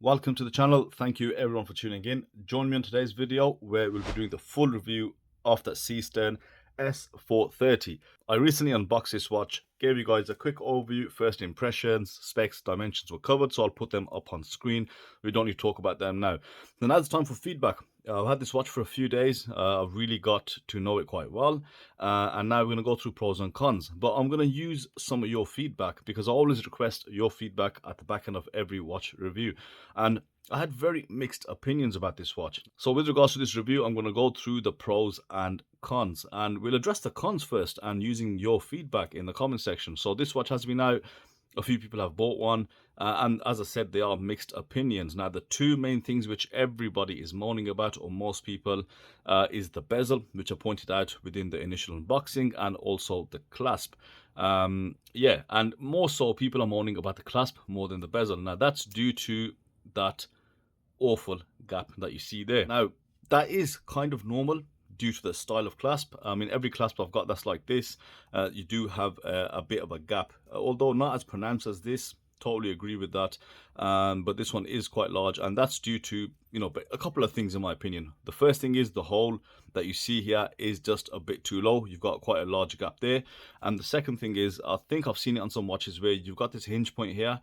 Welcome to the channel. Thank you everyone for tuning in. Join me on today's video where we'll be doing the full review of the Seestern S430. I recently unboxed this watch, gave you guys a quick overview, first impressions, specs, dimensions were covered, so I'll put them up on screen. We don't need to talk about them now. Then now it's time for feedback. I've had this watch for a few days. I've really got to know it quite well. And now we're going to go through pros and cons. But I'm going to use some of your feedback because I always request your feedback at the back end of every watch review. And I had very mixed opinions about this watch. So with regards to this review, I'm going to go through the pros and cons. And we'll address the cons first and using your feedback in the comment section. So this watch has been out. A few people have bought one, and as I said, they are mixed opinions. Now, the two main things which everybody is moaning about, or most people, is the bezel, which I pointed out within the initial unboxing, and also the clasp. Yeah, and more so, people are moaning about the clasp more than the bezel. Now, that's due to that awful gap that you see there. Now, that is kind of normal due to the style of clasp. I mean, every clasp I've got that's like this, you do have a bit of a gap, although not as pronounced as this. Totally agree with that. But this one is quite large, and that's due to, a couple of things in my opinion. The first thing is the hole that you see here is just a bit too low. You've got quite a large gap there. And the second thing is, I think I've seen it on some watches where you've got this hinge point here.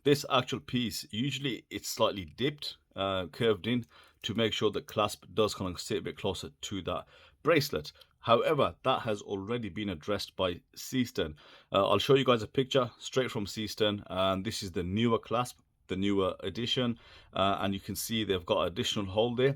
This actual piece, usually it's slightly dipped, curved in, to make sure the clasp does kind of sit a bit closer to that bracelet. However, that has already been addressed by Seestern. I'll show you guys a picture straight from Seestern, and this is the newer clasp, the newer edition, and you can see they've got an additional hole there,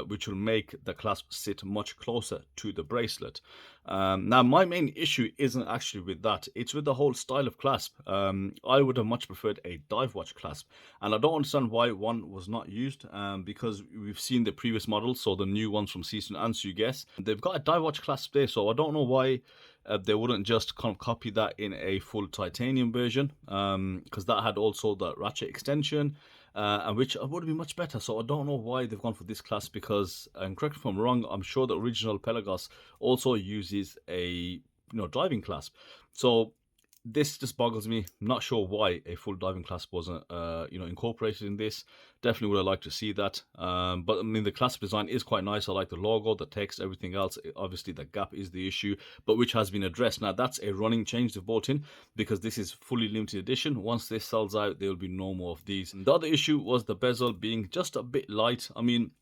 which will make the clasp sit much closer to the bracelet. Now, my main issue isn't actually with that, it's with the whole style of clasp. I would have much preferred a dive watch clasp, and I don't understand why one was not used, because we've seen the previous models, so the new ones from Seestern and Suguess, they've got a dive watch clasp there, so I don't know why they wouldn't just kind of copy that in a full titanium version, because that had also the ratchet extension, and which would have been much better. So I don't know why they've gone for this class, because, and correct me if I'm wrong, I'm sure the original Pelagos also uses a driving clasp. So this just boggles me. I'm not sure why a full diving clasp wasn't incorporated in this. Definitely would have liked to see that. But I mean, the clasp design is quite nice. I like the logo, the text, everything else. Obviously the gap is the issue, but which has been addressed. Now that's a running change they've brought in, because this is fully limited edition. Once this sells out, there will be no more of these. And the other issue was the bezel being just a bit light. I mean,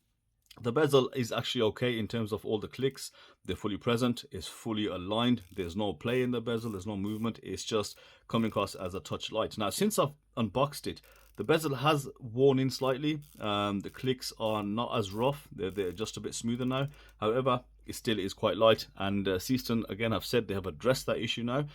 the bezel is actually okay in terms of all the clicks. They're fully present, it's fully aligned, there's no play in the bezel, there's no movement, it's just coming across as a touch light. Now, since I've unboxed it, the bezel has worn in slightly. The clicks are not as rough, they're just a bit smoother now. However, it still is quite light, and Seestern again have said they have addressed that issue now.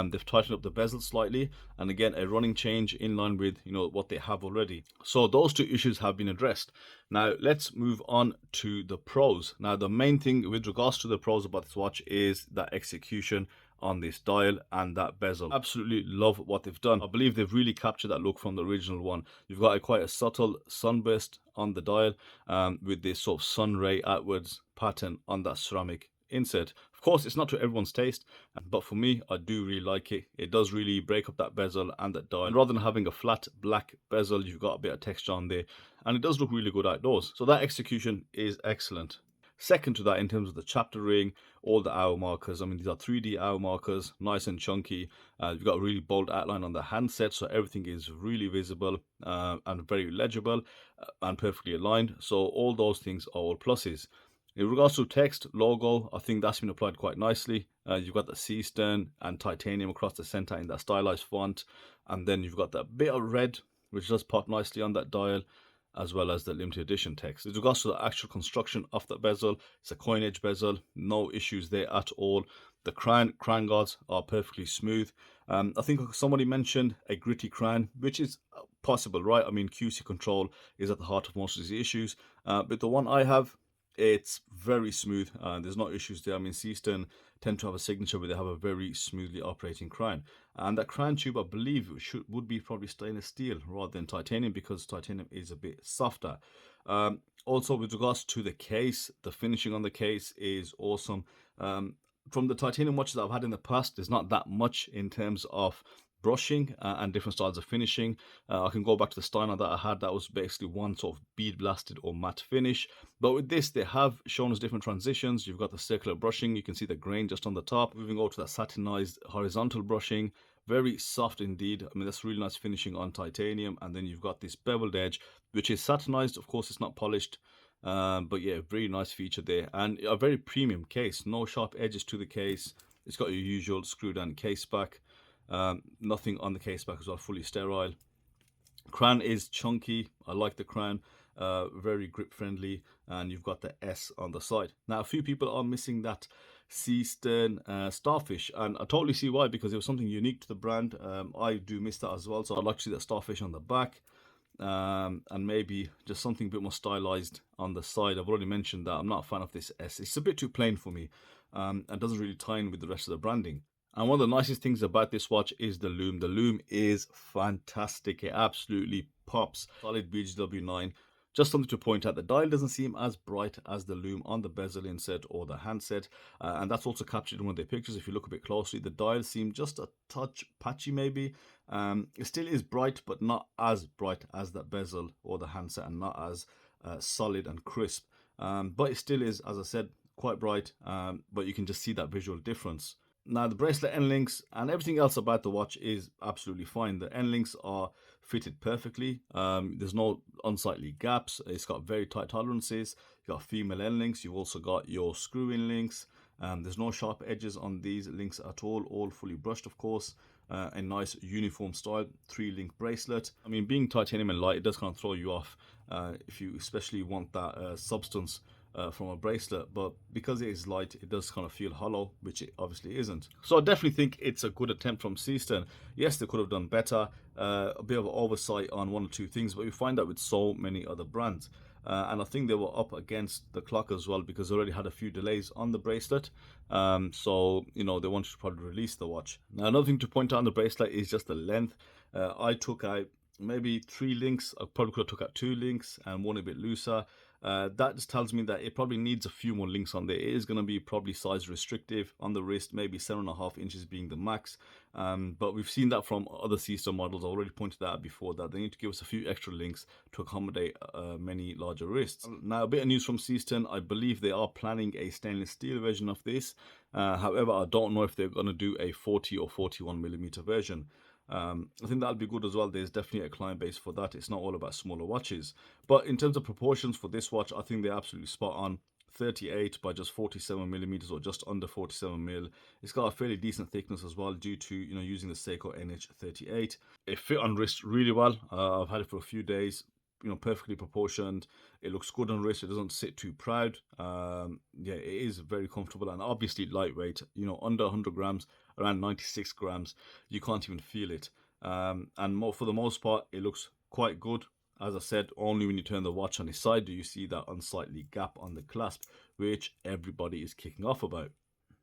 They've tightened up the bezel slightly, and again a running change in line with what they have already. So those two issues have been addressed. Now let's move on to the pros. Now the main thing with regards to the pros about this watch is that execution on this dial and that bezel. Absolutely love what they've done. I believe they've really captured that look from the original one. You've got quite a subtle sunburst on the dial, with this sort of sun ray outwards pattern on that ceramic insert. Of course, it's not to everyone's taste, but for me, I do really like it. It does really break up that bezel and that dial. And rather than having a flat black bezel, you've got a bit of texture on there, and it does look really good outdoors. So that execution is excellent. Second to that, in terms of the chapter ring, all the hour markers, I mean, these are 3D hour markers, nice and chunky. You've got a really bold outline on the handset, so everything is really visible, and very legible, and perfectly aligned. So all those things are all pluses. In regards to text, logo, I think that's been applied quite nicely. You've got the Seestern and titanium across the center in that stylized font, and then you've got that bit of red, which does pop nicely on that dial, as well as the limited edition text. With regards to the actual construction of the bezel, it's a coin edge bezel, no issues there at all. The crown guards are perfectly smooth. I think somebody mentioned a gritty crown, which is possible, right? I mean, QC control is at the heart of most of these issues, but the one I have, it's very smooth. There's no issues there. I mean, Seestern tend to have a signature where they have a very smoothly operating crown, and that crown tube, I believe, would be probably stainless steel rather than titanium, because titanium is a bit softer. Also, with regards to the case, the finishing on the case is awesome. From the titanium watches that I've had in the past, there's not that much in terms of brushing and different styles of finishing. I can go back to the Steiner that I had, that was basically one sort of bead blasted or matte finish. But with this, they have shown us different transitions. You've got the circular brushing, you can see the grain just on the top. Moving over to that satinized horizontal brushing, very soft indeed. I mean, that's really nice finishing on titanium. And then you've got this beveled edge, which is satinized. Of course, it's not polished. But yeah, very nice feature there, and a very premium case. No sharp edges to the case. It's got your usual screw down case back. Nothing on the case back as well, fully sterile. Crown is chunky. I like the crown. Very grip friendly, and you've got the S on the side. Now, a few people are missing that Seestern starfish, and I totally see why, because it was something unique to the brand. I do miss that as well, so I'd like to see that starfish on the back. And maybe just something a bit more stylized on the side. I've already mentioned that I'm not a fan of this S. It's a bit too plain for me, and doesn't really tie in with the rest of the branding. And one of the nicest things about this watch is the loom. The loom is fantastic. It absolutely pops. Solid BGW9. Just something to point out, the dial doesn't seem as bright as the loom on the bezel inset or the handset, and that's also captured in one of the pictures. If you look a bit closely, the dial seems just a touch patchy maybe. It still is bright, but not as bright as that bezel or the handset, and not as solid and crisp. But it still is, as I said, quite bright, but you can just see that visual difference. Now, the bracelet end links and everything else about the watch is absolutely fine. The end links are fitted perfectly. There's no unsightly gaps. It's got very tight tolerances. You've got female end links. You've also got your screw-in links. There's no sharp edges on these links at all fully brushed, of course. A nice uniform style 3-link bracelet. I mean, being titanium and light, it does kind of throw you off if you especially want that substance from a bracelet, but because it is light, it does kind of feel hollow, which it obviously isn't. So I definitely think it's a good attempt from Seestern. Yes, they could have done better, a bit of oversight on one or two things, but we find that with so many other brands. And I think they were up against the clock as well, because they already had a few delays on the bracelet. So, you know, they wanted to probably release the watch. Now, another thing to point out on the bracelet is just the length. I took out maybe 3 links. I probably could have took out 2 links and one a bit looser. That just tells me that it probably needs a few more links on there. It is going to be probably size restrictive on the wrist, maybe 7.5 inches being the max. But we've seen that from other Seestern models. I already pointed that out before, that they need to give us a few extra links to accommodate many larger wrists. Now, a bit of news from Seestern. I believe they are planning a stainless steel version of this. However, I don't know if they're going to do a 40 or 41mm version. I think that'll be good as well. There's definitely a client base for that. It's not all about smaller watches. But in terms of proportions for this watch, I think they're absolutely spot on. 38 by just 47mm, or just under 47mm. It's got a fairly decent thickness as well, due to, you know, using the Seiko NH38. It fit on wrist really well. I've had it for a few days. You know, perfectly proportioned. It looks good on wrist. It doesn't sit too proud. Yeah, it is very comfortable, and obviously lightweight. You know, under 100 grams, around 96 grams. You can't even feel it. And for the most part, it looks quite good. As I said, only when you turn the watch on its side do you see that unsightly gap on the clasp, which everybody is kicking off about.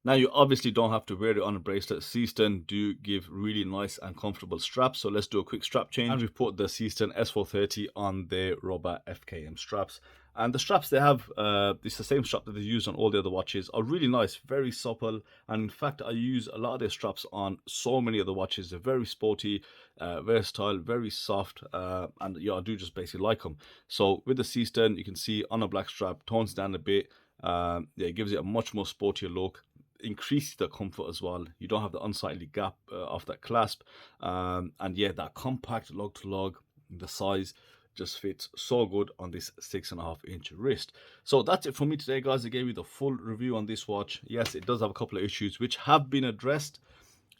Now, you obviously don't have to wear it on a bracelet. Seestern do give really nice and comfortable straps. So let's do a quick strap change. And we put the Seestern S430 on their rubber FKM straps. And the straps they have, it's the same strap that they use on all the other watches, are really nice, very supple. And in fact, I use a lot of their straps on so many other watches. They're very sporty, versatile, very soft. And yeah, I do just basically like them. So with the Seestern, you can see on a black strap, tones down a bit. Yeah, it gives it a much more sportier look. Increases the comfort as well. You don't have the unsightly gap off that clasp, and yeah, that compact lug to lug, the size just fits so good on this 6.5-inch wrist. So that's it for me today, guys. I gave you the full review on this watch. Yes, it does have a couple of issues which have been addressed.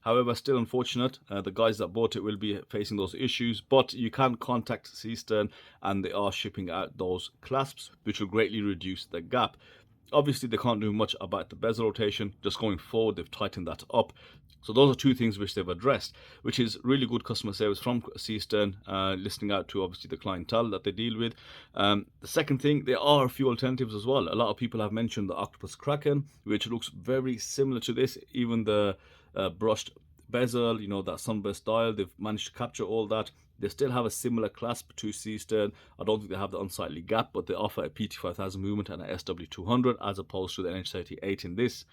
However, still unfortunate. The guys that bought it will be facing those issues, but you can contact Seestern and they are shipping out those clasps, which will greatly reduce the gap. Obviously, they can't do much about the bezel rotation. Just going forward, they've tightened that up. So those are two things which they've addressed, which is really good customer service from Seestern, listening out to obviously the clientele that they deal with. The second thing, there are a few alternatives as well. A lot of people have mentioned the Octopus Kraken, which looks very similar to this. Even the brushed bezel, you know, that sunburst dial, they've managed to capture all that. They still have a similar clasp to Seestern. I don't think they have the unsightly gap, but they offer a PT5000 movement and a SW200 as opposed to the NH38 in this.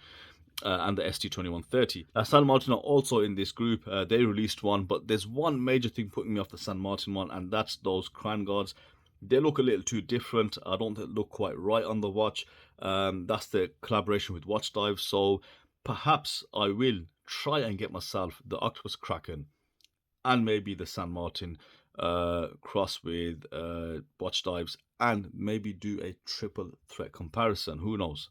and the ST2130. San Martin are also in this group. They released one, but there's one major thing putting me off the San Martin one, and that's those crown guards. They look a little too different. I don't think they look quite right on the watch. That's the collaboration with Watch Dive, so perhaps I will try and get myself the Octopus Kraken and maybe the San Martin cross with Watch Dives, and maybe do a triple threat comparison. Who knows?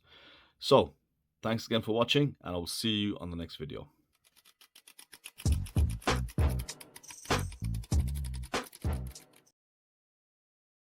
So, thanks again for watching, and I'll see you on the next video.